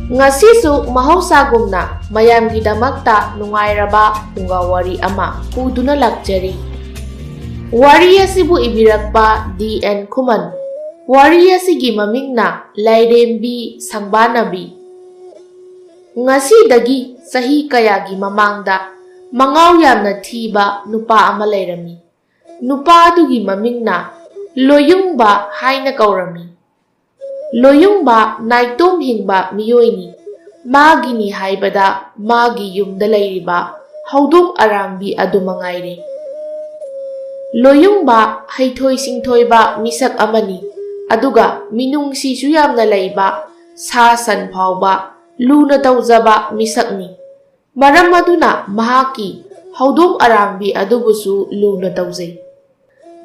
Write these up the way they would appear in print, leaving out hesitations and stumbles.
Ngasisu mahawsagumna mayamgidamakta nungairaba Phunga Wari ama puduna lakjari. Wari asibu ibirakpa DN-Khuman. Wari asigi mamingna Lairembi Sangbannabi. Ngasidagi sahi kayagi mamangda mangaw yamna thiba nupa ama lairami. Nupa adugi mamingna Loyungba haina kaurami. Loyungba naitom hingba miyoini. Magini haibada magi yumda lairiba haudong arangbi adu mangaire. Loyungba haithoi singthoiba misak amani. Aduga minung sisu yamna laiba sa san phawba luna tawjaba misakni. Maram aduna mahaki haudong arangbi adubusu luna tawjai.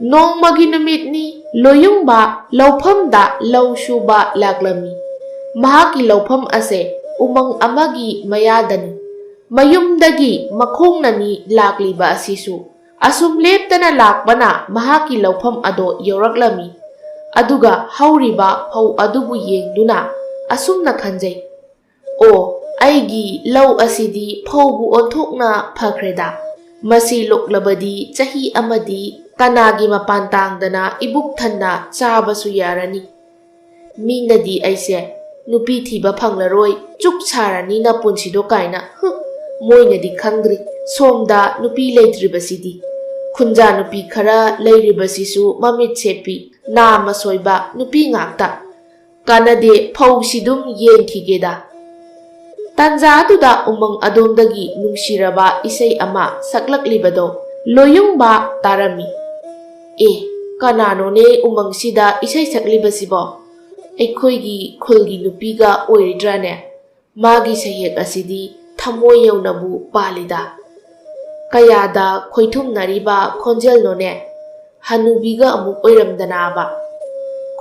Nongmagi numitni Loyungba lauphamda laushuba laklami. Mahaki laupam ase umang amagi mayadani. Mayumdagi makhongnani lakliba asisu. Asum leptana lakbana mahaki laupam ado yoraklami. Aduga hauriba phau adubu yengduna asumna khanjai. O aigi lau asidi phaubu onthokna phakreda. Masi loklabadi chahi amadi kanagi mapantangdana ibuk thanna chabasu yarani. Mingnadi aise nupi thiba phanglaroi chuk charani na punsido kaina. Moinadi khangdri somda nupi leitribasidi. Khunja nupi khara leiribasisu mamit sepi na masoiba nupi ngakta. Kanade phau sidum yengkhigeda. Tanja aduda umang adondagi nungsiraba isay ama saklaklibado Loyungba tarami. Kanano ne umang sida isay saklibasibo? Aikhoigi khulgi nupiga oiridrane. Magi sayek asidi thamoy yawnabu palida. Kayada khoithum nariba khonjel none. Hanubiga amuk oiramdanaba.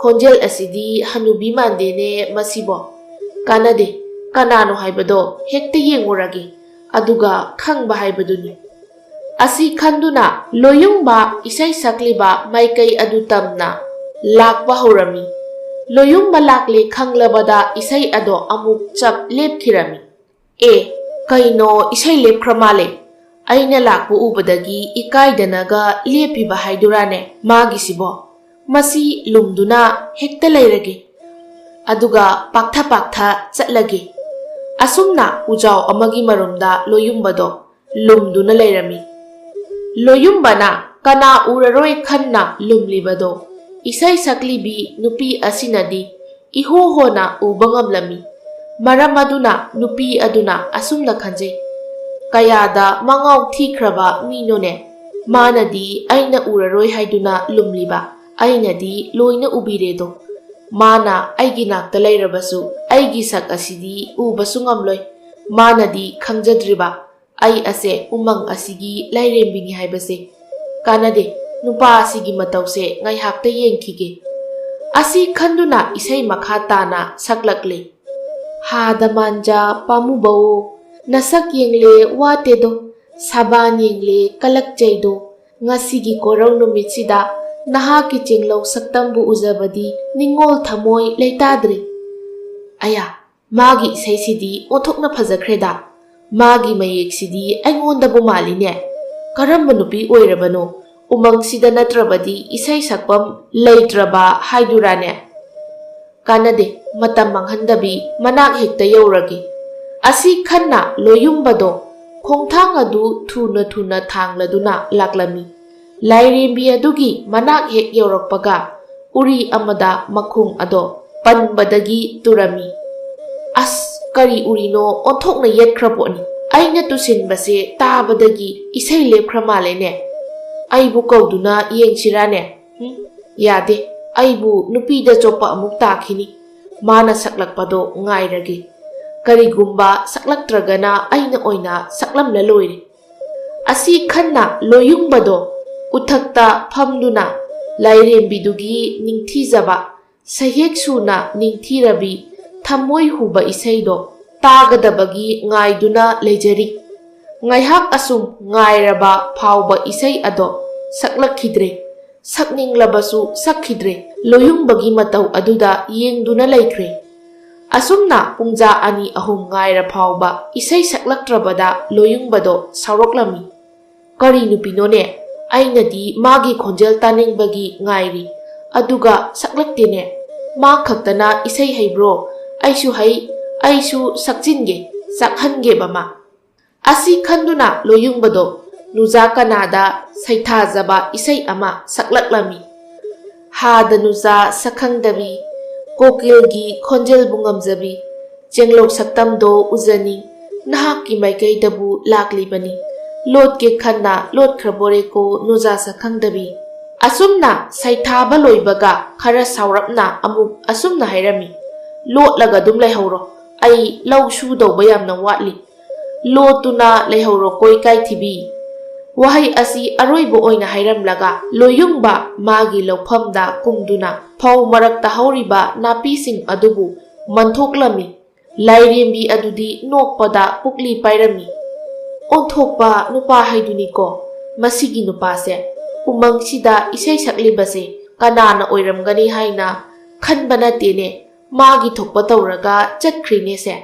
Khonjel asidi hanubi mandene masibo. Kanade kanano haibado hekte yenguragi. Aduga khangba haibaduni. Asi khanduna Loyungba isay sakliba maikai adu tamna lakba horami. Loyungba lakle khanglabada isay ado amuk chap lepkhirami. Kaino isay lepkramale. Aina lakbu ubadagi ikaidanaga lepiba haidurane magisibo. Masi lumduna hekta lairage. Aduga paktha chatlage. Asumna ujao amagi marumda Loyungbado lumduna lairami. Loyungbana kana uraroi khanna lumlibado. Isay saklibi nupi asinadi ihohona ubangamlami. Maramaduna nupi aduna asumna khanjay. Kayada mangaw thikraba minone. Manadi aina uraroi haiduna lumliba. Ainadi loina ubiredo. Mana aigi nakta lairabasu aigi sak asidi ubasu ngamloi. Manadi khangjadriba. Ai ase umang asigi Lairembini haibase. Kanade nupa asigi matawse ngaihakta yengkhige. Asi khanduna isay makhatana saklakle. Hada manja pamubao. Nasak yengle watedo. Saban yengle kalakjaydo. Ngasigi korong numitsida. Nahaki chinglaw saktambu uzabadi ningol thamoy leitadre. Aya, magi isay sidi othokna phajakreda. Magi mayek sidi aingondabu maline. Karamba nupi oirabano. Umang sida natrabadi isay sakpam leitraba haidurane. Kanade matam manghandabi manak hekta yauragi. Asi khanna Loyungbado khongthang adu thuna thangladuna laklami. Lairembi adugi manak hek yaurakpaga uri amada makhung ado panbadagi turami. Kari urino onthokna yetkraponi. Aina tusinbase tabadagi isay lepkramalene. Aibu kauduna yengsirane. Yade aibu nupida chopa amuk takhini. Mana saklakpado ngairage. Karigumba saklaktragana aina oina saklamla loire. Asi khanna Loyungbado uthakta phamduna Lairembidugi ningthijaba sayek suna ningthirabi thamoy huba isaydo tagadabagi ngaiduna lejari. Ngaihak asum ngairaba phawba isay ado saklakhidre. Sakninglabasu sakhidre. Loyungbagi mataw aduda yengduna laikre. Asumna pungja ani ahum ngaira phawba isai saklaktrabada loyungbado sauroklami. Kari nupinone ainadi magi khonjel taningbagi ngairi aduga saklaktene ma khaktana isai haibro aisu sakjinge sakhange bama. Asi khanduna loyungbado nuja kanada saithajaba isai ama saklaklami. Hada nuja sakhangdabi kokilgi khonjel bungamjabi jenglok saktamdo uzani nahaki maikaidabu laklibani lot ke khanna lot khrabore ko nuja sakhangdabi. Asumna saithaba loibaga khara saurapna amuk asumna hairami lot laga dum laihoro ai lau shu dawba yamna watli lotuna laihoro koi kai thibi. Wahai asi aroibo oina hairamlaga loyungba magi lawphamda kumduna phau marakta hauriba napising adubu manthoklami. Lairembi adudi nokpada pukli pairami. Onthokpa nupa haiduni ko masigi nupase umangsida isai saklibase kanana oiramgani haina khanbana tene magi thokpa tawraga chatkhrini se.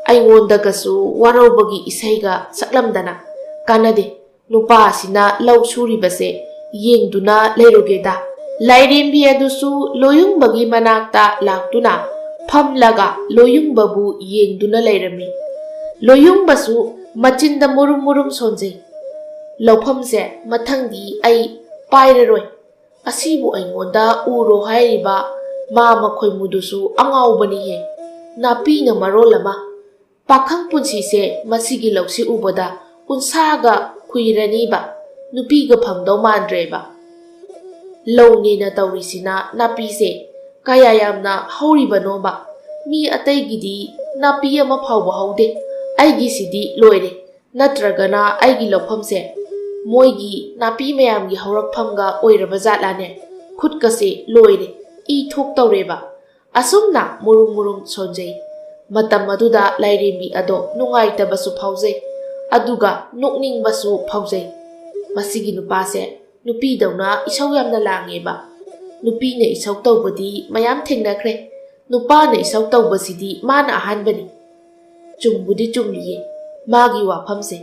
Aingondagasu warobagi isaiga saklamdana kanade nupa asina law suribase yengduna leirogeda. Lairembi adusu loyungbagi manakta laktuna phamlaga loyungbabu yengduna leirami. Loyungbasu machinda murum murum sonjei. Lawphamse mathangdi ai pairaroi asibu aingonda uro hairiba ma makhoimudusu angaubani he napina marolama pakhang punsise masigi lawsi ubada unsaga kuiraniba nupiga phamdau mandreba. Lawnina tawrisina napise kaya yamna hauribanoba mi ataigidi napi ama phawba haude aigi sidi loire natragana aigi lawphamse moigi napi mayamgi haurakphamga oiraba jatlane khutkase loire I thok tawreba. Asumna murum murum sonjei matam aduda Lairembi ado nungaitabsu phawjei aduga nokningbasu phawjei. Masigi nupase nupidawna isau yamna langeba. Nupina isau tawbadi mayam thengnakhre nupana isau tawbasidi mana ahanbani. Chumbudi chumliye magi waphamse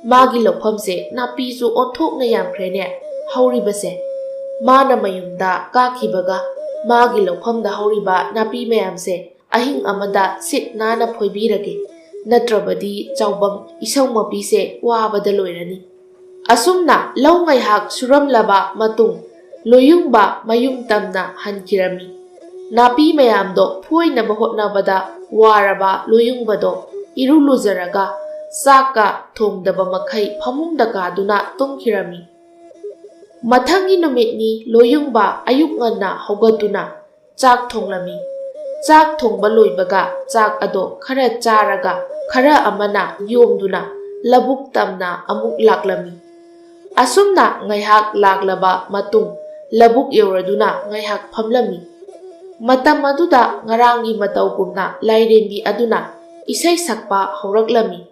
magi lawphamse napisu onthokna yamkhrene hauribase mana mayumda kakhibaga magi lawphamda hauriba napi mayamse ahing amada sit nana phoibirage natrabadi chawbam isau mapise wabada loirani. Asumna lawngai hak suramlaba matung loyungba mayum tamna hankirami. Napi mayamdo phoinaba hotnabada waraba loyungbado iruluzaraga saka thongdaba makhai phamungda kaduna tumkhirami. Mathangi numitni loyungba ayuk nganna hogatuna chak thonglami. Chak thongba loibaga chak ado khara charaga khara amana yomduna labuk tamna amuk laklami. Asumna ngaihak laklaba matung labuk yauraduna ngaihak phamlami. Matam aduda ngarangi matawgumna Lairembi aduna isai sakpa hauраklami.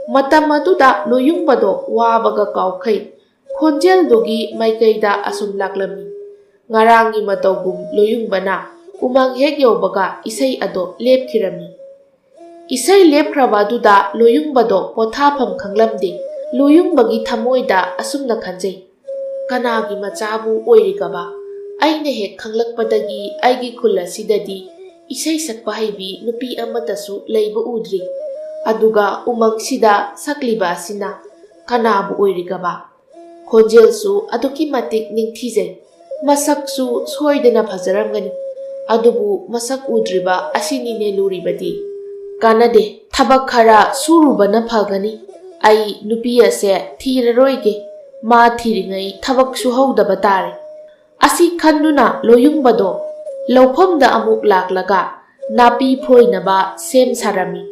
Matam aduda loyungbado wabaga kawkhai khonjeldogi maikaida asum laklami. Ngarangi matawgum loyungbana umang hek yaubaga isai ado lepkhirami. Isai lepkhraba aduda loyungbado pothapham khanglamde. Loyungbagi thamoida asumna khanjei kanagi machabu oirigaba aina hek khanglakpadagi aigi khul asidadi isai sakpa haibi nupi amatasu leiba udri aduga umangsida sakliba asina kanabu oirigaba khonjelsu aduki matik ningthijei masaksu soidana phajaramgani adubu masak udriba asinine luribadi kanade thabak khara surubana phagani ai nupi ase thiraroige ma thiringai thabak su haudaba tare. Asi khanduna loyungbado lawphamda amuk laklaga napi phoinaba sem sarami.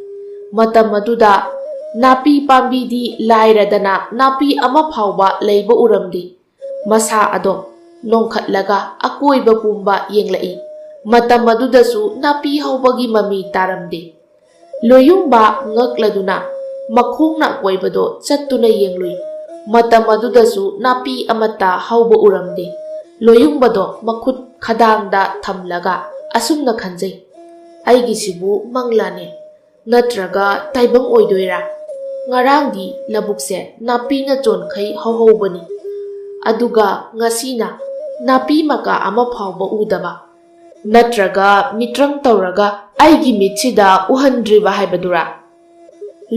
Matam aduda napi pambidi lairadana napi ama phawba leiba uramdi. Masa ado nongkhatlaga akoiba pumba yenglai. Matam adudasu napi haubagi mami taramde. Loyungba ngakladuna makhongna koibado chattuna yenglui. Matam adudasu napi amata hauba uramde. Loyungbado makhut khadangda thamlaga asumna khanjei. ꯑꯩꯒꯤꯁꯤꯕꯨ ꯃꯪꯂꯥꯅꯦ ꯅꯠꯇ꯭ꯔꯒ ꯇꯥꯏꯕꯪ ꯑꯣꯏꯗꯣꯏꯔꯥ? ꯉꯔꯥꯡꯗꯤ ꯂꯧꯕꯨꯛꯁꯦ ꯅꯥꯄꯤꯅ ꯆꯣꯟꯈꯩ ꯍꯧꯍꯧꯕꯅꯤ, ꯑꯗꯨꯒ ꯉꯁꯤꯅ ꯅꯥꯄꯤ ꯃꯀꯥ ꯑꯃ ꯐꯥꯎꯕ ꯎꯗꯕ, ꯅꯠꯇ꯭ꯔꯒ ꯃꯤꯇ꯭ꯔꯪ ꯇꯧꯔꯒ ꯑꯩꯒꯤ ꯃꯤꯠꯁꯤꯗ ꯎꯍꯟꯗ꯭ꯔꯤꯕ ꯍꯥꯏꯕꯗꯨꯔꯥ?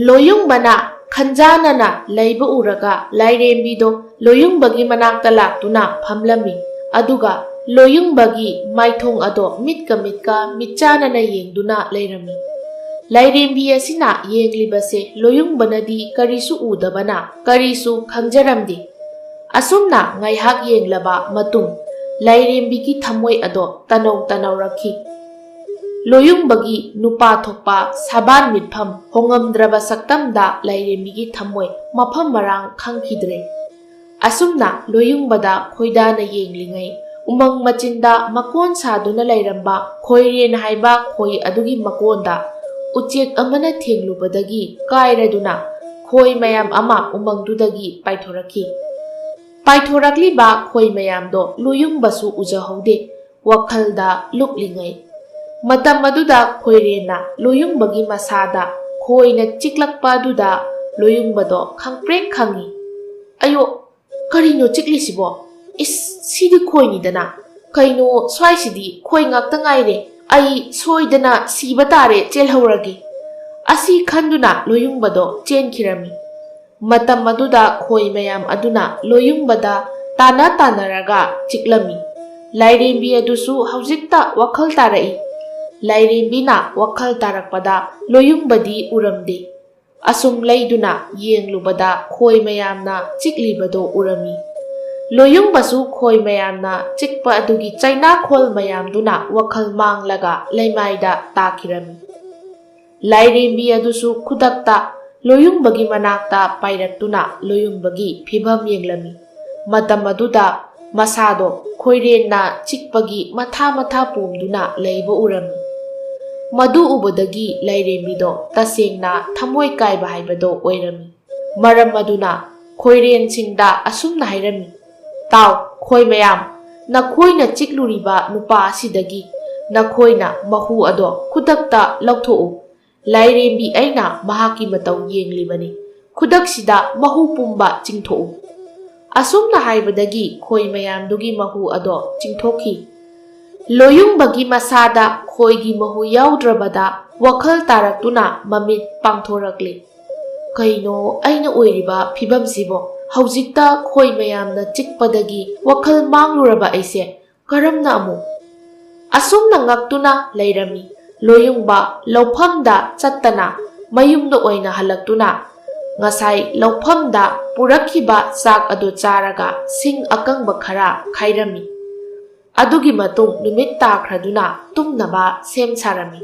ꯂꯣꯌꯨꯡꯕꯅ ꯈꯟꯖꯥꯅꯅ ꯂꯩꯕ ꯎꯔꯒ ꯂꯥꯏꯔꯦꯝꯕꯤꯗꯣ ꯂꯣꯌꯨꯡꯕꯒꯤ ꯃꯅꯥꯛꯇ ꯂꯥꯛꯇꯨꯅ ꯐꯝꯂꯝꯃꯤ, ꯑꯗꯨꯒ ꯂꯣꯌꯨꯡꯕꯒꯤ ꯃꯥꯏꯊꯣꯡ ꯑꯗꯣ ꯃꯤꯠꯀ ꯃꯤꯠꯆꯥꯅꯅ ꯌꯦꯡꯗꯨꯅ ꯂꯩꯔꯝꯃꯤ꯫ ꯂꯥꯏꯔꯦꯝꯕꯤ ꯑꯁꯤꯅ ꯌꯦꯡꯂꯤꯕꯁꯦ ꯂꯣꯌꯨꯡꯕꯅꯗꯤ ꯀꯔꯤꯁꯨ ꯎꯗꯕꯅ ꯀꯔꯤꯁꯨ ꯈꯪꯖꯔꯝꯗꯦ꯫ ꯑꯁꯨꯝꯅ ꯉꯥꯏꯍꯥꯛ ꯌꯦꯡꯂꯕ ꯃꯇꯨꯡ ꯂꯥꯏꯔꯦꯝꯕꯤꯒꯤ ꯊꯃꯣꯏ ꯑꯗꯣ ꯇꯅꯧ ꯇꯅꯧꯔꯛꯈꯤ꯫ ꯂꯣꯌꯨꯡꯕꯒꯤ ꯅꯨꯄꯥ ꯊꯣꯛꯄ ꯁꯥꯕꯥꯟ ꯃꯤꯠꯐꯝ ꯍꯣꯡꯉꯝꯗ꯭ꯔꯕ ꯁꯛꯇꯝꯗ ꯂꯥꯏꯔꯦꯝꯕꯤꯒꯤ ꯊꯃꯣꯏ ꯃꯐꯝ ꯃꯔꯥꯡ ꯈꯪꯈꯤꯗ꯭ꯔꯦ꯫ ꯑꯁꯨꯝꯅ ꯂꯣꯌꯨꯡꯕꯗ ꯈꯣꯏꯗꯥꯅ ꯌꯦꯡꯂꯤꯉꯩ ꯎꯃꯪ ꯃꯆꯤꯟꯗ ꯃꯀꯣꯟ ꯁꯥꯗꯨꯅ ꯂꯩꯔꯝꯕ ꯈꯣꯏꯔꯦꯟ ꯍꯥꯏꯕ ꯈꯣꯏ ꯑꯗꯨꯒꯤ ꯃꯀꯣꯟꯗ ꯎꯆꯦꯛ ꯑꯃꯅ ꯊꯦꯡꯂꯨꯕꯗꯒꯤ ꯀꯥꯏꯔꯗꯨꯅ ꯈꯣꯏ ꯃꯌꯥꯝ ꯑꯃ ꯎꯃꯪꯗꯨꯗꯒꯤ ꯄꯥꯏꯊꯣꯔꯛꯈꯤ꯫ ꯄꯥꯏꯊꯣꯔꯛꯂꯤꯕ ꯈꯣꯏ ꯃꯌꯥꯝꯗꯣ ꯂꯣꯌꯨꯡꯕꯁꯨ ꯎꯖꯍꯧꯗꯦ ꯋꯥꯈꯜꯗ ꯂꯨꯞꯂꯤꯉꯩ꯫ ꯃꯇꯝ ꯑꯗꯨꯗ ꯈꯣꯏꯔꯦꯟꯅ ꯂꯣꯌꯨꯡꯕꯒꯤ ꯃꯁꯥꯗ ꯈꯣꯏꯅ ꯆꯤꯛꯂꯛꯄ ꯑꯗꯨꯗ ꯂꯣꯌꯨꯡꯕꯗꯣ ꯈꯪꯄ꯭ꯔꯦꯛ ꯈꯪꯉꯤ꯫ ꯑꯌꯣ, ꯀꯔꯤꯅꯣ ꯆꯤꯛꯂꯤꯁꯤꯕꯣ? ꯏꯁ, ꯁꯤꯗꯤ ꯈꯣꯏꯅꯤꯗꯅ, ꯀꯩꯅꯣ ꯁ꯭ꯋꯥꯏꯁꯤꯗꯤ ꯈꯣꯏ ꯉꯥꯛꯇ ꯉꯥꯏꯔꯦ, ꯑꯩ ꯁꯣꯏꯗꯅ ꯁꯤꯕ ꯇꯥꯔꯦ, ꯆꯦꯜꯍꯧꯔꯒꯦ꯫ ꯑꯁꯤ ꯈꯟꯗꯨꯅ ꯂꯣꯌꯨꯡꯕꯗꯣ ꯆꯦꯟꯈꯤꯔꯝꯃꯤ꯫ ꯃꯇꯝ ꯑꯗꯨꯗ ꯈꯣꯏ ꯃꯌꯥꯝ ꯑꯗꯨꯅ ꯂꯣꯌꯨꯡꯕꯗ ꯇꯥꯟꯅꯔꯒ ꯆꯤꯛꯂꯝꯃꯤ꯫ ꯂꯥꯏꯔꯦꯝꯕꯤ ꯑꯗꯨꯁꯨ ꯍꯧꯖꯤꯛꯇ ꯋꯥꯈꯜ ꯇꯥꯔꯛꯏ꯫ ꯂꯥꯏꯔꯦꯝꯕꯤꯅ ꯋꯥꯈꯜ ꯇꯥꯔꯛꯄꯗ ꯂꯣꯌꯨꯡꯕꯗꯤ ꯎꯔꯝꯗꯦ꯫ ꯑꯁꯨꯝ ꯂꯩꯗꯨꯅ ꯌꯦꯡꯂꯨꯕꯗ ꯈꯣꯏ ꯃꯌꯥꯝꯅ ꯆꯤꯛꯂꯤꯕꯗꯣ ꯎꯔꯝꯃꯤ꯫ ꯂꯣꯌꯨꯡꯕꯁꯨ ꯈꯣꯏ ꯃꯌꯥꯝꯅ ꯆꯤꯛꯄ ꯑꯗꯨꯒꯤ ꯆꯩꯅꯥꯈꯣꯜ ꯃꯌꯥꯝꯗꯨꯅ ꯋꯥꯈꯜ ꯃꯥꯡꯂꯒ ꯂꯩꯃꯥꯏꯗ ꯇꯥꯈꯤꯔꯝꯃꯤ꯫ ꯂꯥꯏꯔꯦꯝꯕꯤ ꯑꯗꯨꯁꯨ ꯈꯨꯗꯛꯇ ꯂꯣꯌꯨꯡꯕꯒꯤ ꯃꯅꯥꯛꯇ ꯄꯥꯏꯔꯛꯇꯨꯅ ꯂꯣꯌꯨꯡꯕꯒꯤ ꯐꯤꯚꯝ ꯌꯦꯡꯂꯝꯃꯤ꯫ ꯃꯇꯝ ꯑꯗꯨꯗ ꯃꯁꯥꯗꯣ ꯈꯣꯏꯔꯦꯟꯅ ꯆꯤꯛꯄꯒꯤ ꯃꯊꯥ ꯄꯣꯝꯗꯨꯅ ꯂꯩꯕ ꯎꯔꯝꯃꯤ꯫ ꯃꯗꯨ ꯎꯕꯗꯒꯤ ꯂꯥꯏꯔꯦꯝꯕꯤꯗꯣ ꯇꯁꯦꯡꯅ ꯊꯃꯣꯏ ꯀꯥꯏꯕ ꯍꯥꯏꯕꯗꯣ ꯑꯣꯏꯔꯝꯃꯤ꯫ ꯃꯔꯝ ꯑꯗꯨꯅ ꯈꯣꯏꯔꯦꯟꯁꯤꯡꯗ ꯑꯁꯨꯝꯅ ꯍꯥꯏꯔꯝꯃꯤ, ꯇꯥꯎ ꯈꯣꯏ ꯃꯌꯥꯝ, ꯅꯈꯣꯏꯅ ꯆꯤꯛꯂꯨꯔꯤꯕ ꯅꯨꯄꯥ ꯑꯁꯤꯗꯒꯤ ꯅꯈꯣꯏꯅ ꯃꯍꯨ ꯑꯗꯣ ꯈꯨꯗꯛꯇ ꯂꯧꯊꯣꯛꯎ꯫ ꯂꯥꯏꯔꯦꯝꯕꯤ ꯑꯩꯅ ꯃꯍꯥꯛꯀꯤ ꯃꯇꯧ ꯌꯦꯡꯂꯤꯕꯅꯤ, ꯈꯨꯗꯛꯁꯤꯗ ꯃꯍꯨ ꯄꯨꯝꯕ ꯆꯤꯡꯊꯣꯛꯎ꯫ ꯑꯁꯨꯝꯅ ꯍꯥꯏꯕꯗꯒꯤ ꯈꯣꯏ ꯃꯌꯥꯝꯗꯨꯒꯤ ꯃꯍꯨ ꯑꯗꯣ ꯆꯤꯡꯊꯣꯛꯈꯤ꯫ ꯂꯣꯌꯨꯡꯕꯒꯤ ꯃꯁꯥꯗ ꯈꯣꯏꯒꯤ ꯃꯍꯨ ꯌꯥꯎꯗ꯭ꯔꯕꯗ ꯋꯥꯈꯜ ꯇꯥꯔꯛꯇꯨꯅ ꯃꯃꯤꯠ ꯄꯥꯡꯊꯣꯔꯛꯂꯤ꯫ ꯀꯩꯅꯣ ꯑꯩꯅ ꯑꯣꯏꯔꯤꯕ ꯐꯤꯚꯝꯁꯤꯕꯣ? ꯍꯧꯖꯤꯛꯇ ꯈꯣꯏ ꯃꯌꯥꯝꯅ ꯆꯤꯛꯄꯗꯒꯤ ꯋꯥꯈꯜ ꯃꯥꯡꯂꯨꯔꯕ ꯑꯩꯁꯦ ꯀꯔꯝꯅ ꯑꯃꯨꯛ? ꯑꯁꯨꯝꯅ ꯉꯛꯇꯨꯅ ꯂꯩꯔꯝꯃꯤ꯫ ꯂꯣꯌꯨꯡꯕ ꯂꯧꯐꯝꯗ ꯆꯠꯇꯅ ꯃꯌꯨꯝꯗ ꯑꯣꯏꯅ ꯍꯜꯂꯛꯇꯨꯅ ꯉꯁꯥꯏ ꯂꯧꯐꯝꯗ ꯄꯨꯔꯛꯈꯤꯕ ꯆꯥꯛ ꯑꯗꯨ ꯆꯥꯔꯒ ꯁꯤꯡ ꯑꯀꯪꯕ ꯈꯔ ꯈꯥꯏꯔꯝꯃꯤ꯫ ꯑꯗꯨꯒꯤ ꯃꯇꯨꯡ ꯅꯨꯃꯤꯠ ꯇꯥꯈ꯭ꯔꯗꯨꯅ ꯇꯨꯝꯅꯕ ꯁꯦꯝ ꯁꯥꯔꯝꯃꯤ꯫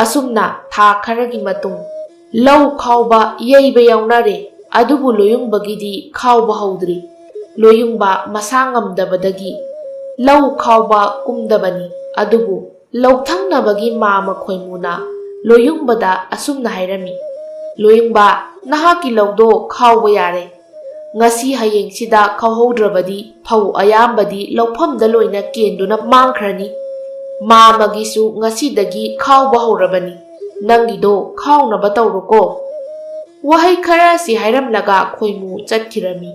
ꯑꯁꯨꯝꯅ ꯊꯥ ꯈꯔꯒꯤ ꯃꯇꯨꯡ ꯂꯧ ꯈꯥꯎꯕ ꯌꯩꯕ ꯌꯥꯎꯅꯔꯦ, ꯑꯗꯨꯕꯨ ꯂꯣꯌꯨꯡꯕꯒꯤꯗꯤ ꯈꯥꯎꯕ ꯍꯧꯗ꯭ꯔꯤ꯫ ꯂꯣꯌꯨꯡꯕ ꯃꯁꯥ ꯉꯝꯗꯕꯗꯒꯤ ꯂꯧ ꯈꯥꯎꯕ ꯀꯨꯝꯗꯕꯅꯤ, ꯑꯗꯨꯕꯨ ꯂꯧꯊꯪꯅꯕꯒꯤ ꯃꯥꯝꯃ ꯈꯣꯏꯃꯨꯅ ꯂꯣꯌꯨꯡꯕꯗ ꯑꯁꯨꯝꯅ ꯍꯥꯏꯔꯝꯃꯤ, ꯂꯣꯌꯨꯡꯕ, ꯅꯍꯥꯛꯀꯤ ꯂꯧꯗꯣ ꯈꯥꯎꯕ ꯌꯥꯔꯦ꯫ ꯉꯁꯤ ꯍꯌꯦꯡꯁꯤꯗ ꯈꯥꯎꯍꯧꯗ꯭ꯔꯕꯗꯤ ꯐꯧ ꯑꯌꯥꯝꯕꯗꯤ ꯂꯧꯐꯝꯗ ꯂꯣꯏꯅ ꯀꯦꯟꯗꯨꯅ ꯃꯥꯡꯈ꯭ꯔꯅꯤ꯫ ꯃꯥꯝꯃꯒꯤꯁꯨ ꯉꯁꯤꯗꯒꯤ ꯈꯥꯎꯕ ꯍꯧꯔꯕꯅꯤ, ꯅꯪꯒꯤꯗꯣ ꯈꯥꯎꯅꯕ ꯇꯧꯔꯣꯀꯣ꯫ ꯋꯥꯍꯩ ꯈꯔ ꯑꯁꯤ ꯍꯥꯏꯔꯝꯂꯒ ꯈꯣꯏꯃꯨ ꯆꯠꯈꯤꯔꯝꯃꯤ꯫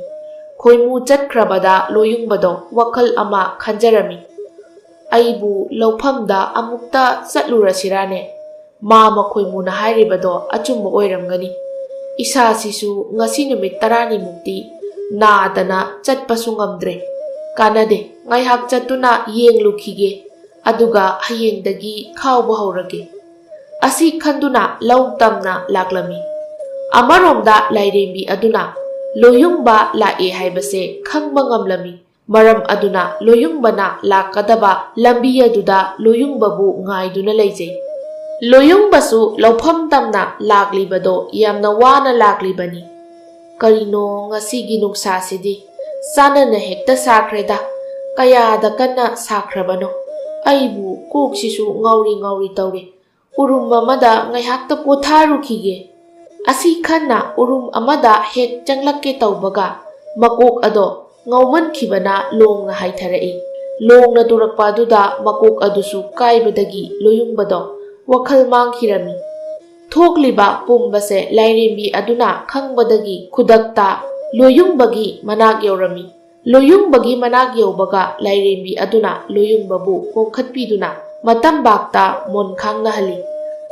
ꯈꯣꯏꯃꯨ ꯆꯠꯈ꯭ꯔꯕꯗ ꯂꯣꯌꯨꯡꯕꯗꯣ ꯋꯥꯈꯜ ꯑꯃ ꯈꯟꯖꯔꯝꯃꯤ, ꯑꯩꯕꯨ ꯂꯧꯐꯝꯗ ꯑꯃꯨꯛꯇ ꯆꯠꯂꯨꯔꯁꯤꯔꯥꯅꯦ? ꯃꯥꯝꯃ ꯈꯣꯏꯃꯨꯅ ꯍꯥꯏꯔꯤꯕꯗꯣ ꯑꯆꯨꯝꯕ ꯑꯣꯏꯔꯝꯒꯅꯤ꯫ ꯏꯁꯥꯁꯤꯁꯨꯉꯁꯤ ꯅꯨꯃꯤꯠ 10ꯅꯤꯃꯨꯛꯇꯤ ꯅꯥꯗꯅ ꯆꯠꯄꯁꯨ ꯉꯝꯗ꯭ꯔꯦ꯫ ꯀꯥꯟꯅꯗꯦ, ꯉꯥꯏꯍꯥꯛ ꯆꯠꯇꯨꯅ ꯌꯦꯡꯂꯨꯈꯤꯒꯦ, ꯑꯗꯨꯒ ꯍꯌꯦꯡꯗꯒꯤ ꯈꯥꯎꯕ ꯍꯧꯔꯒꯦ꯫ ꯑꯁꯤ ꯈꯟꯗꯨꯅ ꯂꯧ ꯇꯝꯅ ꯂꯥꯛꯂꯝꯃꯤ꯫ ꯑꯃꯔꯣꯝꯗ ꯂꯥꯏꯔꯦꯝꯕꯤ ꯑꯗꯨꯅ ꯂꯣꯌꯨꯡꯕ ꯂꯥꯛꯑꯦ ꯍꯥꯏꯕꯁꯦ ꯈꯪꯕ ꯉꯝꯂꯝꯃꯤ꯫ ꯃꯔꯝ ꯑꯗꯨꯅ ꯂꯣꯌꯨꯡꯕꯅ ꯂꯥꯛꯀꯗꯕ ꯂꯝꯕꯤ ꯑꯗꯨꯗ ꯂꯣꯌꯨꯡꯕꯕꯨ ꯉꯥꯏꯗꯨꯅ ꯂꯩꯖꯩ꯫ ꯂꯣꯌꯨꯡꯕꯁꯨ ꯂꯧꯐꯝ ꯇꯝꯅ ꯂꯥꯛꯂꯤꯕꯗꯣ ꯌꯥꯝꯅ ꯋꯥꯅ ꯂꯥꯛꯂꯤꯕꯅꯤ꯫ ꯀꯔꯤꯅꯣ ꯉꯁꯤꯒꯤ ꯅꯨꯡꯁꯥꯁꯤꯗꯤ ꯆꯥꯟꯅꯅ ꯍꯦꯛꯇ ꯁꯥꯈ꯭ꯔꯦꯗ, ꯀꯌꯥꯗ ꯀꯟꯅ ꯁꯥꯈ꯭ꯔꯕꯅꯣ? ꯑꯩꯕꯨ ꯀꯣꯛꯁꯤꯁꯨ ꯉꯥꯎꯔꯤ ꯇꯧꯔꯦ, ꯎꯔꯨꯝ ꯑꯃꯗ ꯉꯥꯏꯍꯥꯛꯇ ꯄꯣꯊꯥꯔꯨꯈꯤꯒꯦ꯫ ꯑꯁꯤ ꯈꯟꯅ ꯎꯔꯨꯝ ꯑꯃꯗ ꯍꯦꯛ ꯆꯪꯂꯛꯀꯦ ꯇꯧꯕꯒ ꯃꯀꯣꯛ ꯑꯗꯣ ꯉꯥꯎꯃꯟꯈꯤꯕꯅ ꯂꯣꯡꯅ ꯍꯥꯏꯊꯔꯛꯏ꯫ ꯂꯣꯡꯅ ꯇꯨꯔꯛꯄ ꯑꯗꯨꯗ ꯃꯀꯣꯛ ꯑꯗꯨꯁꯨ ꯀꯥꯏꯕꯗꯒꯤ ꯂꯣꯌꯨꯡꯕꯗꯣ wakhal mangkhirami. Thokliba pumbase Lairembi aduna khangbadagi khudakta loyungbagi manak yaurami. Loyungbagi manak yaubaga Lairembi aduna loyungbabu pongkhatpiduna matambakta monkhangna hali.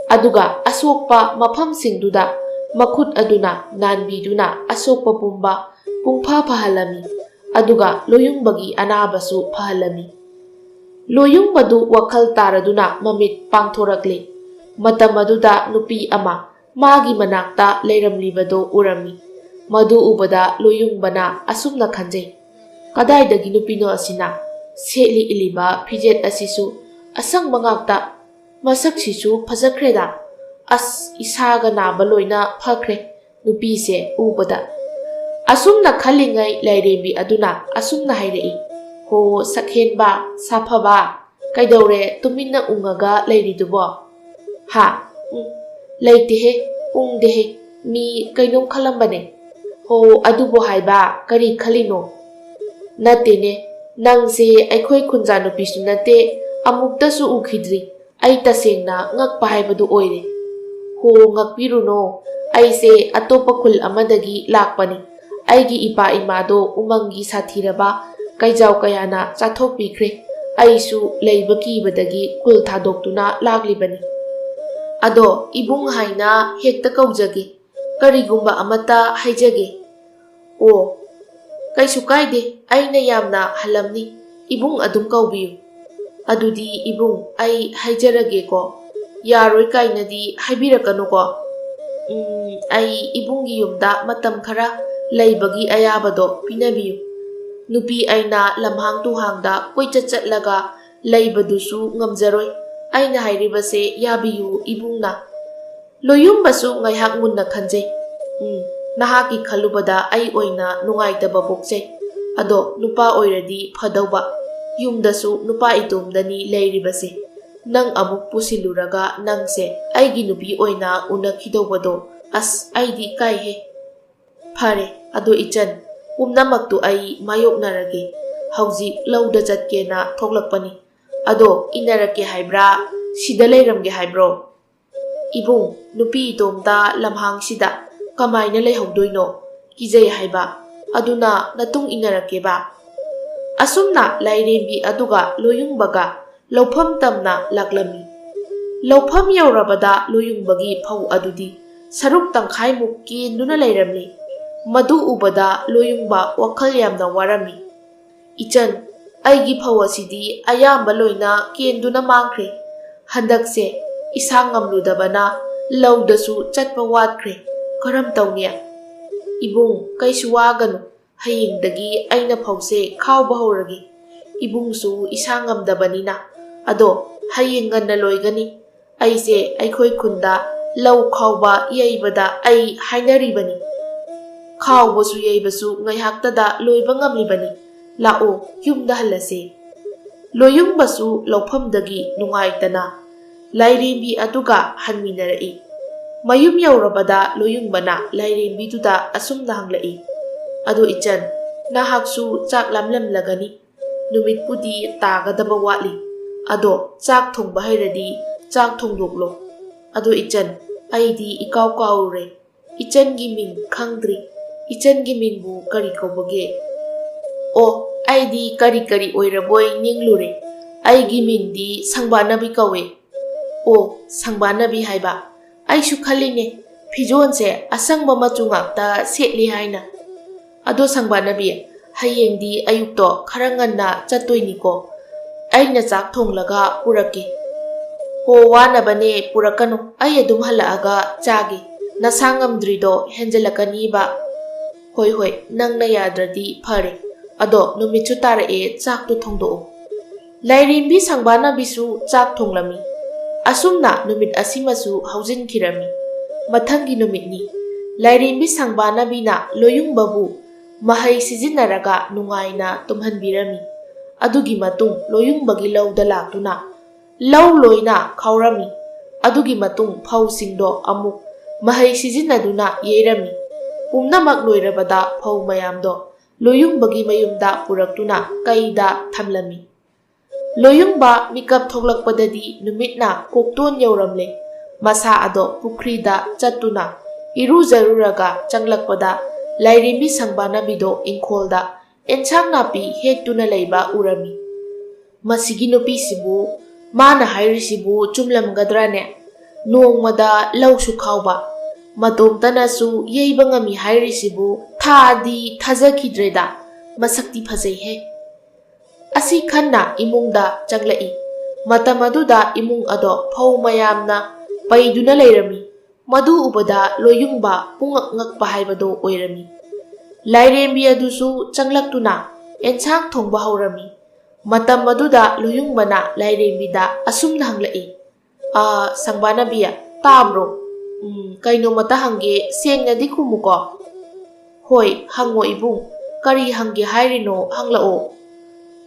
Aduga asokpa mafamsingduda makhut aduna nanbiduna asokpa pumba pungpha phahalami. Aduga loyungbagi anabasu phahalami. Loyungbadu wakhal taraduna mamit pangthorakle. Matam aduda nupi ama magi manakta leiramlibado urami. Madu ubada loyungbana asumna khanjai. Kadaidagi nupino asina setli iliba fijet asisu asang mangakta masak sisu phajakreda. As isaga naba loina phakre nupise ubada. Asumna khalingai Lairembi aduna asumna hairei. Ho sakhenba safaba kaidore tuminna ungaga leiridubo. Ha leitehe ungdehe mi kainom khalambane. Ho adubo haiba kari khalino. Natene nangse aikhoi khunja nupisu nate amuktasu ukhidri. Ai tasengna ngakpa haibadu oire. Ho ngakpiruno aise atopa khul amadagi lakpani. Aigi ipa imado umangi sathiraba kaijau kayana chathokpikre. Aisu leiba kibadagi kul thadoktuna laglibani. Ado ibung haina hekta kaujage. Karigumba amata haijage. O kaisu kaide aina yamna halamni. Ibung adum kaubiyu. Adudi ibung ai haijarage ko. Yaroi kainadi haibirakanu ko. Ai ibungi yumda matam khara leibagi ayabado pinabiyu. Nupi aina lamhang tuhangda koichatchatlaga leibadusu ngamjaroi. Aina hairibase yabiyu ibungna. Loyungbasu ngaihak munna khanjai. Nahaki khalubada ai oina nungaitaba pokjai. Ado nupa oiradi phadauba. Yumdasu nupa itomdani leiribase. Nang amuk pusiluraga nangse aigi nupi oina unakhidobado. As aidi kaihe. Phare ado ichan. Pumnamaktu ai mayoknarage. Hauji lauda chatkena thoklakpani. Ado inarake haibra sida leiramge haibro. Ibung nupi itomda lamhang sida kamaina leihaudoino kijai haiba. Aduna natung inarake ba. Asumna Lairembi aduga loyungbaga laufam tamna laklami. Laufam yaurabada loyungbagi phau adudi saruk tangkhaimuk kenduna leiramli. Madu ubada loyungba wakhal yamna warami. Ichan aigi phau asidi ayamba loina kenduna mangkhre. Handakse isa ngamludabana laudasu chatpa watkre. Karam tawniya. Ibung kaisu waganu. Hayingdagi aina phause khawba horagi. Ibungsu isa ngamdabanina. Ado haying nganna loigani. Aise aikhoi khunda lau khawba yaibada ai hainaribani. Khawbasu yaibasu ngaihaktada loiba ngamlibani. Lao yumda halase. Loyungbasu laufamdagi nungaitana. Lairembi aduga hanminarai. Mayum yaurabada loyungbana Lairembi duda asumna hanglai. Ado ichan nahaksu chak lamlamlagani. Numit pudi tagadaba watli. Ado chak thongba hairadi chak thongdoklo. Ado ichan aidi ikaw kaure. Ichan gi ming khangdri. Ichan gi mingbu kari kaubage. O aidi kari kari oiraboy ninglure. Aigi mingdi Sangbannabi kawe. O Sangbannabi haiba. Aishu khaline fijonse asangba machu ngakta setli haina. Ado Sangbannabi hayengdi ayukto khara nganna chattoiniko. Aina chak thonglaga purake. Ho wanabane purakano ai adum halaaga chage. Nasangamdrido henjalakani ba. Hoi hoi nangna yadradi phare. Ado numitchu tarae chak tu thongdo. Lairembi Sangbannabisu chak thonglami. Asumna numit asimasu haujin kirami. Mathangi numitni. Lairembi Sangbannabi loyungbabu mahai sizinaraga nungaina tumhanbirami. Adugi matung loyungbagi lauda laktuna. Lau loina khawrami. Adugi matung phau singdo amuk mahai sizinaduna yeirami. Pumnamak loirabada phau mayamdo loyungbagi mayumda puraktuna kaida thamlami. Loyungba mikap thoklakpadadi numitna kokton yauramle. Masa ado pukrida chatuna iruzaruraga changlakpada Lairembi Sangbannabido ingkholda ensang napi hektuna leiba urami. Masigi nupisibu mana hairisibu chumlamgadrane nongmada lausu khawba matomtanasu yeiba ngami hairisibu thadi thajakidreda masakti phajai he. Asi khanna imungda changlai. Matam aduda imung ado phau mayamna paiduna leirami. Madu ubada loyungba pungak ngakpa haibado oirami. Lairembi adusu changlaktuna ensang thongba haurami. Matam aduda loyungbana Lairembida asumna hanglai. Sangbannabi tabro. Kaino mata hangge sengnadi khumuko. Hoi hango ibung. Kari hangge hairino hanglao.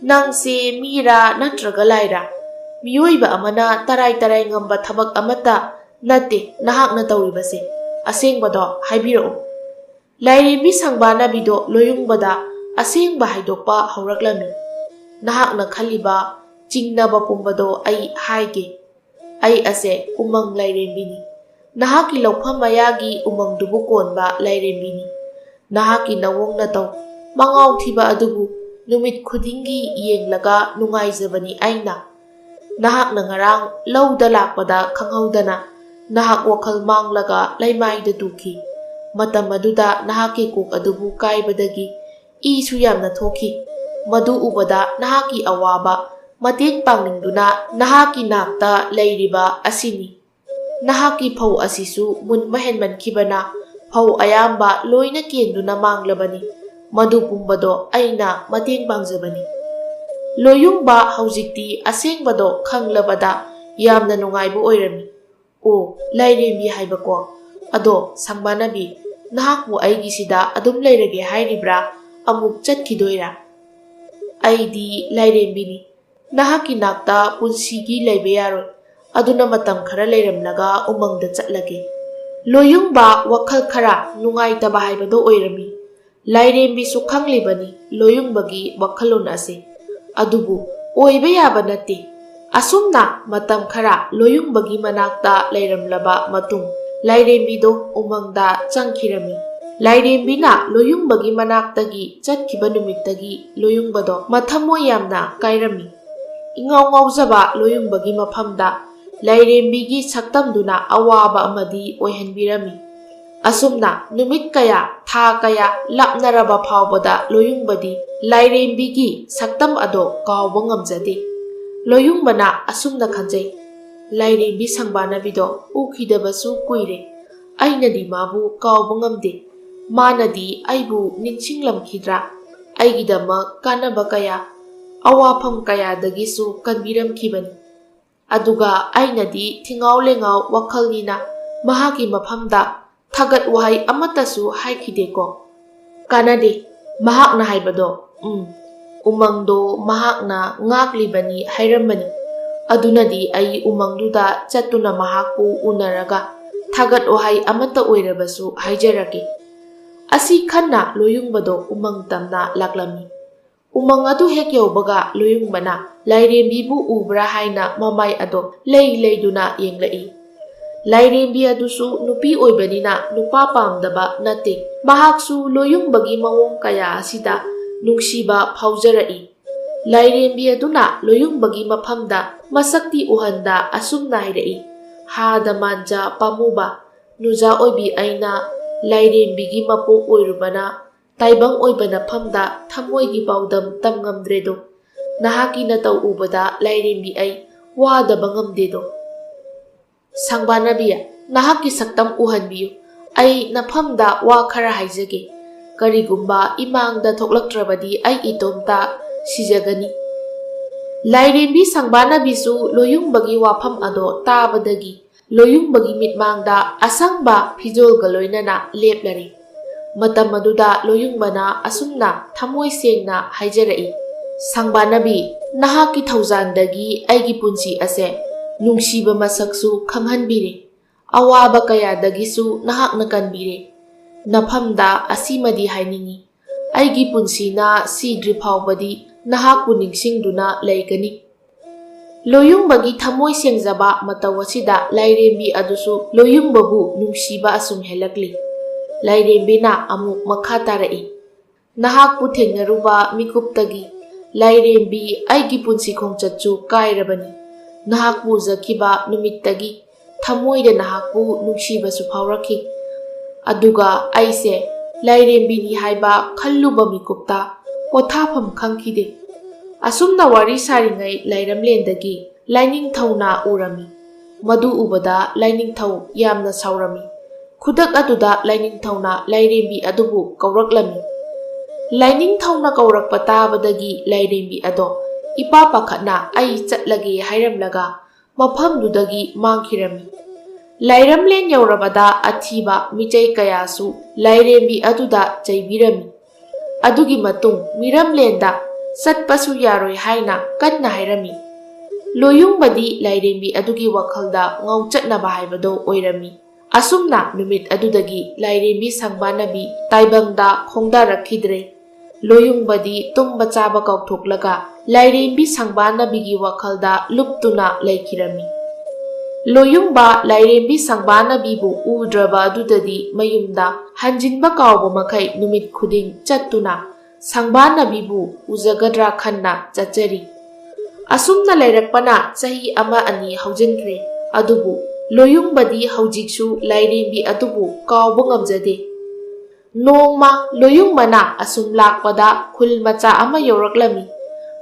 Nangse Meera natraga Laira. Miyoiba amana taray ngamba thabak amata nate nahakna tawribase. Asengbado haibirao. Lairembi Sangbannabido loyungbada asengba haidokpa hauraklami. Nahakna khaliba chingnaba pumbado ai haige. Ai ase umang Lairembini. Nahaki laufam mayagi umang dubu konba Lairembini. Nahaki nawong nataw mangaw thiba adubu numit khudingi yenglaga nungaijabani aina. Nahakna ngarang lauda lakpada khanghaudana nahak wakal manglaga laimaida tuki. Matam aduda nahaki kok adubu kaibadagi isu yamna thoki. Madu ubada nahaki awaba mateng pangningduna nahaki nakta leiriba asini. Nahaki phau asisu mun mahenman kibana phau ayamba loina kenduna manglabani. Madu pumbado aina mateng pangjabani. Loyungba haujikti asengbado khanglabada yamna nungaibu oirami. O Lairembi haibako. Ado Sangbannabi nahakbu aigisida adum leirage hairibra amuk chatkidoira. Aidi Lairembini. Nahaki nakta punsigi leibe yaroi. Aduna matam khara leiramlaga umangda chatlage. Loyungba wakhal khara nungaitaba haibado oirami. Lairembi su khanglibani loyungbagi wakhalon ase. Adubu oiba yaba nate. Asumna matam khara loyungbagi manakta leiramlaba matung Lairembido umangda changkhirami. Lairembina loyungbagi manaktagi chatkiba numittagi loyungbado mathamoy yamna kairami. Ingaw ngawjaba loyungbagi mafamda Lairembigi saktamduna awaba amadi oihanbirami. Asumna numit kaya tha kaya lapnaraba phawbada loyungbadi Lairembigi saktam ado kawba ngamjade. Loyungbana asumna khanjai. Lairembi Sangbannabido ukhidabasu kuire. Ainadi mabu kawba ngamde. Manadi aibu ningchinglamkhidra. Aigidamak kanaba kaya awafam kayadagisu kanbiramkhibani. Aduga ainadi thingaw lengaw wakhalnina mahaki mafamda thagat wahai amatasu haikideko. Kanade mahakna haibado. Umangdo mahakna ngaklibani hairambani. Adunadi ai umangduda chatuna mahakpu unaraga thagat wahai amata oirabasu haijarage. Asi khanna loyungbado umang tamna laklami. Umang adu hek yaubaga loyungbana Lairembibu ubra haina mamai ado leiduna yenglai. Lairembi adusu nupi oibanina nupa pamdaba nate. Mahaksu loyungbagi mawong kaya asida nungsiba phaujarai. Lairembi aduna loyungbagi mafamda masakti uhanda asumna hairai. Hada manja pamuba nuja oibi aina Lairembigi mapo oirubana taibang oibana famda thamoigi paudam tamngamdredo. Nahaki natau ubada Lairembi ai wadaba ngamdedo. Sangbannabi nahaki saktam uhanbiyu. Ai nafamda wa khara haijage. Karigumba imangda thoklaktrabadi ai itomta sijagani. Lairembi Sangbannabisu loyungbagi wafam ado tabadagi loyungbagi mitmangda asangba fijolga loinana leplari. Matam aduda loyungbana asumna thamoy sengna haijarai. Sangbannabi nahaki thaujandagi aigi punsi ase nungsiba masaksu khamhanbire. Awaba kayadagisu nahakna kanbire. Nafamda asimadi hainingi. Aigi punsina sidri phawbadi nahakpu ningsingduna leigani. Loyungbagi thamoi sengjaba matau asida Lairembi adusu loyungbabu nungsiba asum helakli. Lairembina amuk makha tarai. Nahakpu thengnaruba mikuptagi Lairembi aigi punsi khongchatchu kairabani. Nahakpu ujakiba numittagi thamoida nahakpu nungsibasu phaurakhi. Aduga aise Lairembini haiba khalluba mikupta pothafam khangkhide. Asumna wari saringai Lairamlendagi Lainingthauna urami. Madu ubada Lainingthau yamna saurami. Khudak aduda Lainingthauna Lairembi adubu kauraklami. Lainingthauna kaurakpa tabadagi Lairembi ado ipa pakhatna ai chatlage hairamlaga mafamdudagi mangkhirami. Lairamlen yaurabada athiba michai kayasu Lairembi aduda chaibirami. Adugi matung Miramlenda satpasu yaroi haina kanna hairami. Loyungbadi Lairembi adugi wakhalda ngauchatnaba haibado oirami. Asumna numit adudagi Lairembi Sangbannabi taibangda khongdarakhidre. Loyungbadi tumba chaba kauthoklaga Lairembi Sangbannabigi wakhalda luptuna laikhirami. Loyungba Lairembi Sangbannabibu udraba adudadi mayumda hanjinba kauba makai numit khuding chattuna Sangbannabibu ujagadra khanna chachari. Asumna lairakpana chahi ama ani haujinkre adubu Loyungbadi haujiksu Lairembi adubu kauba ngamjade. Nongma Loyungmana asum lakpada khul macha ama yoraklami.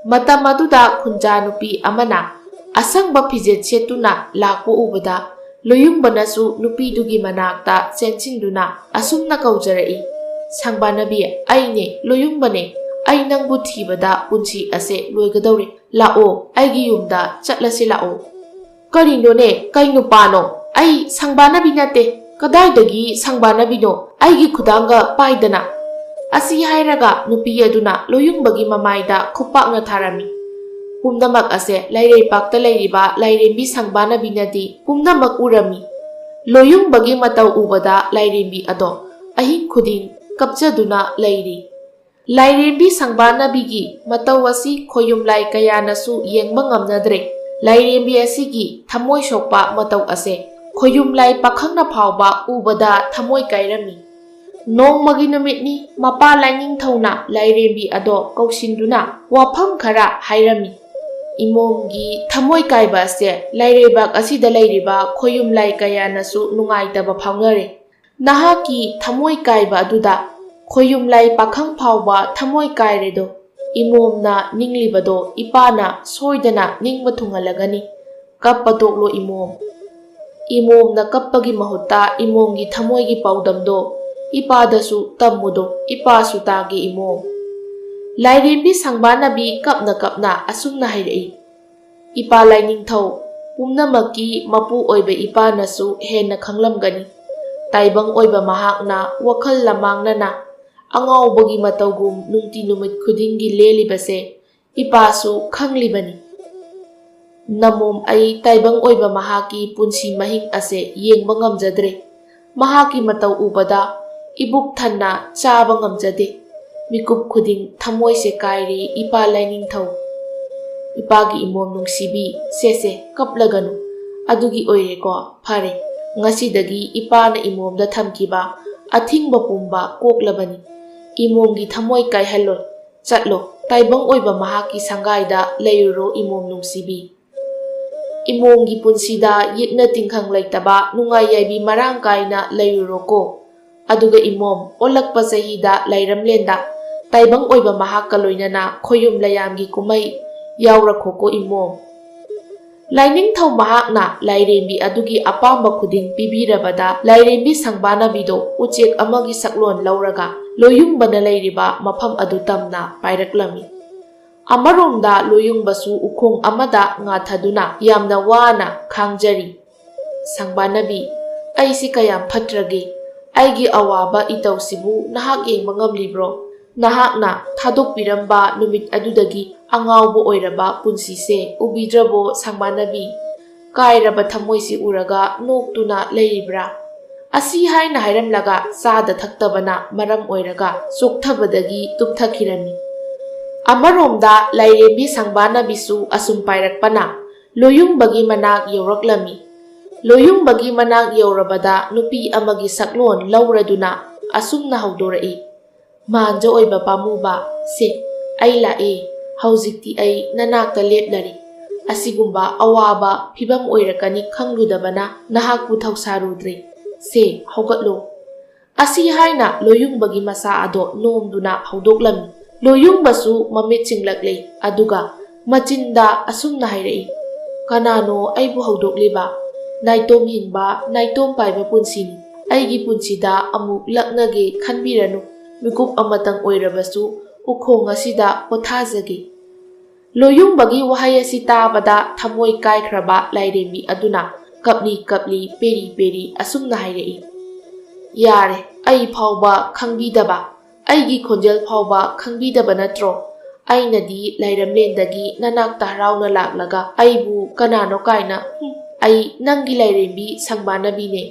Matam aduda khunjanupi amana asangba fijet setuna lakpo ubada Loyungbanasu nupidugi manakta chenchinduna asumna kaujarai. Sangbannabi aine Loyungbane ai nangbu thibada punsi ase loigadawre. Lao aigi yumda chatlasi lao. Karinone kai nupano ai Sangbannabi nate kadaidagi Sangbannabi no aigi khudanga paidana. Asi hairaga nupi aduna Loyungbagi mamaida khupakna tharami. Pumnamak ase Lairepakta lairiba Lairembi Sangbannabi nadi pumnamak urami. Loyungbagi matau ubada Lairembi ado ahing khuding kapjaduna lairi. Lairembi Sangbannabigi matau asi khoyumlai kayanasu yengba ngamnadre. Lairembi asigi thamoi sokpa matau ase khoyumlai pakhangna phawba ubada thamoi kairami. Nongmagi numitni mapa Lainingthauna Lairembi ado kausinduna wafam khara hairami. Imomgi thamoi kaiba ase Lairebak asida lairiba khoyumlai kayanasu nungaitaba phawnare. Nahaki thamoi kaiba aduda khoyumlai pakhang phawba thamoi kairedo imomna ninglibado ipana soidana ningba thungalagani. Kappadoklo imom. Imomna kappagi mahutta imomgi thamoigi paudamdo ipadasu tammudo ipasu tagi imom. Lairembi Sangbannabi kapna asumna hairai. Ipa Lainingthau pumnamaki mapu oiba ipanasu henna khanglamgani. Taibang oiba mahakna wakhal lamangnana angawbagi matawgum nungti numit khudingi lelibase ipasu khanglibani. Namom ai taibang oiba mahaki punsi mahing ase yengba ngamjadre. Mahaki mataw ubada ibuk thanna chaba ngamjade. Mikup khuding thamoi se kairi ipa Lainingthau. Ipagi imom nungsibi sese kaplaganu. Adugi oire ko phare. Ngasidagi ipana imomda thamkiba athingba pumba koklabani. Imomgi thamoi kaihalloi chatlo taibang oiba mahaki sangaida leiruro imom nungsibi. Imomgi punsida yikna tingkhang laitaba nungai yaibi marang kaina leiruro ko. Aduga imom olakpa sahida Lairamlenda taibang oiba mahakka loinana khoyum layamgi kumai yaurakhoko imom. Lainingthau mahakna Lairembi adugi apamba khuding pibirabada Lairembi Sangbannabido uchek amagi saklon lauraga Loyungbana lairiba mafam adu tamna pairaklami. Amaromda Loyungbasu ukhong amada ngathaduna yamna wana khangjari. Sangbannabi aisi kayam phatrage aigi awaba itausibu nahak yengba ngamlibro. Nahakna thadokpiramba numit adudagi angawbo oiraba punsise ubidrabo Sangbannabi. Kairaba thamoisi uraga noktuna leiribra. Asi haina hairamlaga sada thaktabana maram oiraga sokthabadagi tupthakirani. Amaromda Lairembi Sangbannabisu asum pairakpana Loyungbagi manak yauraklammi. Loyungbagi manak yaurabada nupi amagi saklon lauraduna asumna haudorai. Manja oiba pamuba se ai lae hauzikti ai nanakta leplari. Asigumba awaba phibam oirakani khangludabana nahakpu thausarudre. Se haugatlo. Asi haina loyungbagi masa ado nomduna haudoklammi. Loyungbasu mamit singlakle aduga machinda asumna hairai. Kanano aibu haudokliba. Naitom hinba naitom paiba punsini. Aigi punsida amuk laknage khanbiranu. Mikup amatang oirabasu ukhong asida pothajage. Loyungbagi wahai asi tabada thamoi kaikhraba Lairembi aduna kapli peri peri asumna hairai. Yare ai phauba khangbidaba aigi khonjel phauba khangbidaba natro. Ainadi Lairamlendagi nanakta harauna laklaga aibu kanano kaina ai nangi Lairembi Sangbannabi ne.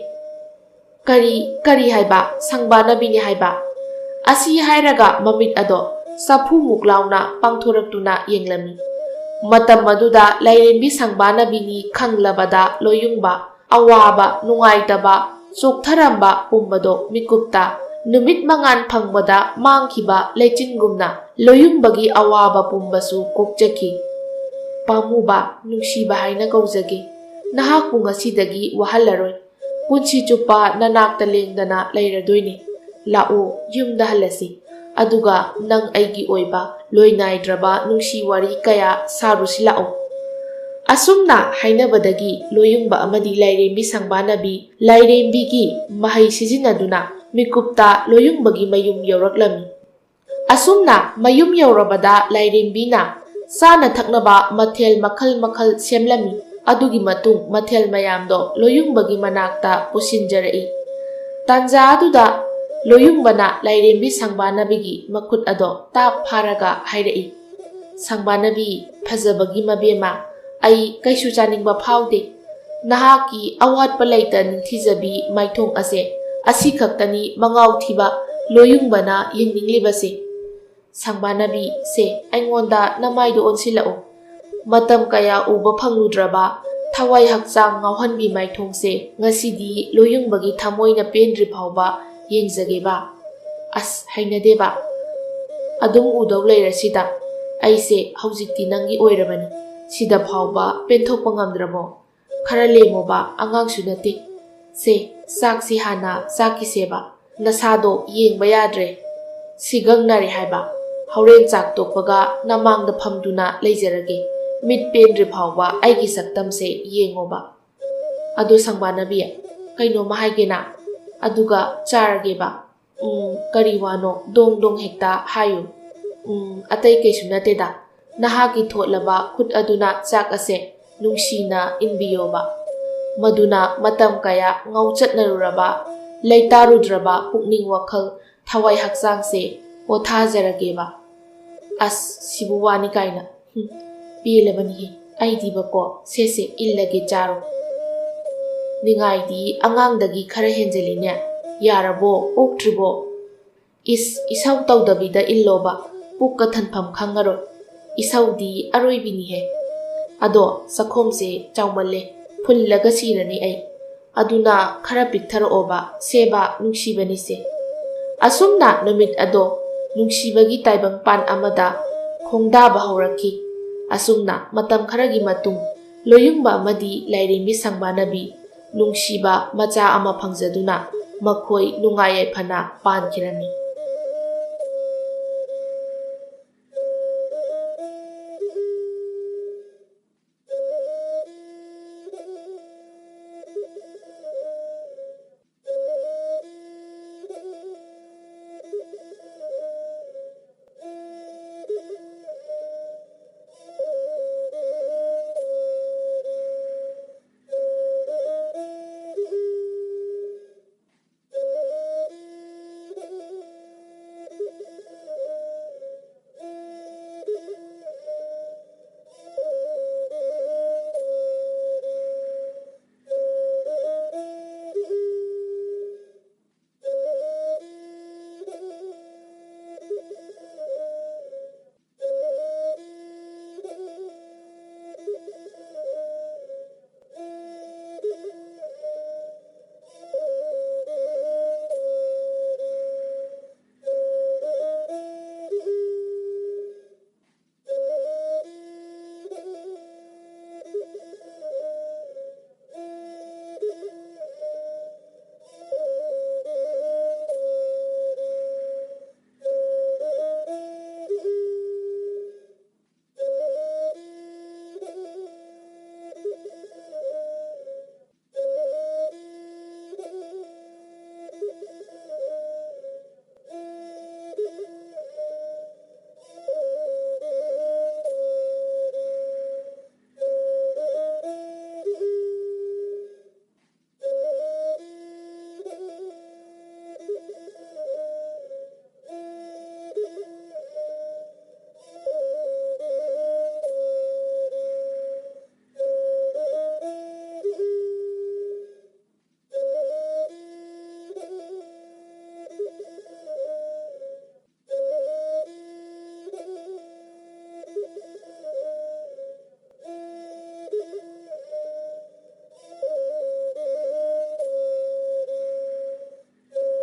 Kari haiba Sangbannabi ne haiba. Asi hairaga mamit ado sapu muklauna pangthoraktuna yenglami. Matam maduda Lairembi Sangbannabi ni khanglabada loyungba awaba nungaitaba soktharamba pumbado mikupta numit mangan pangbada mangkiba lechingumna loyungbagi awaba pumbasu kokjaki. Pamuba nungsiba haina kaujage. Nahakpu ngasidagi wahalaroi. Punsi chupa nanakta lengdana leiradoine. Lao yumda halasi. Aduga nang aigi oiba loinaidraba nungsi wari kaya sarusi lao. Asumna hainabadagi loyungba amadi Lairembi Sangbannabi Lairembigi mahai sizinaduna mikupta loyungbagi mayum yauraklammi. Asumna mayum yaurabada Lairembina sana thaknaba mathel makhal semlami. Adugi matung mathel mayamdo loyungbagi manakta pusinjarai. Tanja aduda loyungbana Lairembi Sangbannabigi makut ado tap pharaga hairai. Sangbannabi phajabagi mabema ai kaisu chaningba phaude. Nahaki awatpa leita ningthijabi maithong ase asi khaktani mangau thiba loyungbana yengninglibase. Sangbannabi se aingonda namaido onsilao. Matam kaya uba phangludraba thawai hakchang ngauhanbi maithongse ngasidi loyungbagi thamoina pendri phauba yengjageba. As hainadeba. Adum udaw leirasida aise haujikti nangi oirabani. Sida phauba penthokpa ngamdrabo. Khara lemoba angangsu nate. Se saksi hana saki seba. Nasado yengba yadre. Sigangnari haiba. Hauren chak tokpaga namangda phamduna leijarage. Mit pendri phauba aigi saktamse yengoba. Adu Sangbannabi kaino mahaigena aduga charageba. Kari wano dong hekta hayu. Atai kaisu nateda. Nahaki thotlaba khut aduna chak ase nungsina inbiyoba. Maduna matam kaya ngauchatnaruraba leitarudraba pukning wakhal thawai hakchangse pothajarageba. As sibuwani kaina. Pilabani aidibako sese illage charo. Ningaidi angangdagi khara henjeline yarabo oktribo. Isau tawdabida illoba pukka thanpham khangaro. Isaudi aroibini he. Ado sakhomse chawmalle phullaga sirani ai. Aduna khara pikthar oba seba nungsibani se. Asumna numit ado nungsibagi taibang pan amada khongdaba hauraki. Asumna matam kharagi matung loyungba amadi Lairembi Sangbannabi nungsiba macha ama phangjaduna makhoi nungai yaifana pankirami.